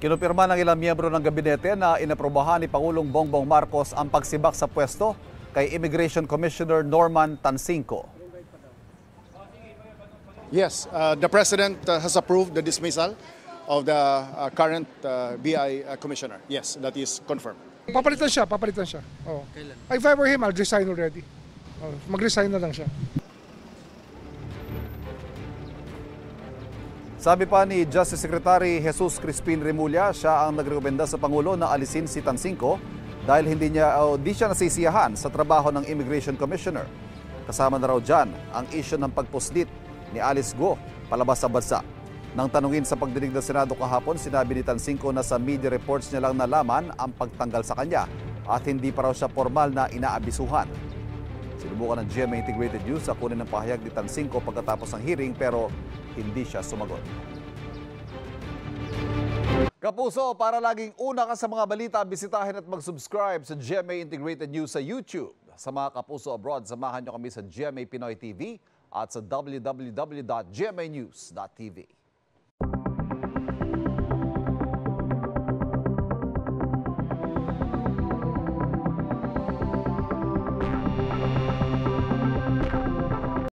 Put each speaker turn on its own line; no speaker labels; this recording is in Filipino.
Kinumpirma ng ilang miyembro ng gabinete na inaprobahan ni Pangulong Bongbong Marcos ang pagsibak sa pwesto kay Immigration Commissioner Norman Tansinco.
Yes, the President has approved the dismissal of the current BI Commissioner. Yes, that is confirmed.
Papalitan siya. Oh. If I were him, I'll resign already. Oh, mag-resign na lang siya.
Sabi pa ni Justice Secretary Jesus Crispin Remulla, siya ang nagrekomenda sa Pangulo na alisin si Tansinco dahil di siya nasisiyahan sa trabaho ng Immigration Commissioner. Kasama na raw dyan ang issue ng pagpuslit ni Alice Guo palabas sa bansa. Nang tanungin sa pagdinig ng Senado kahapon, sinabi ni Tansinco na sa media reports niya lang nalaman ang pagtanggal sa kanya at hindi pa raw siya formal na inaabisuhan. Sinubukan ng GMA Integrated News sa kunin ng pahayag ni Tansinco pagkatapos ng hearing pero hindi siya sumagot. Kapuso, para laging una ka sa mga balita, bisitahin at mag-subscribe sa GMA Integrated News sa YouTube. Sa mga kapuso abroad, samahan nyo kami sa GMA Pinoy TV at sa www.gmanews.tv.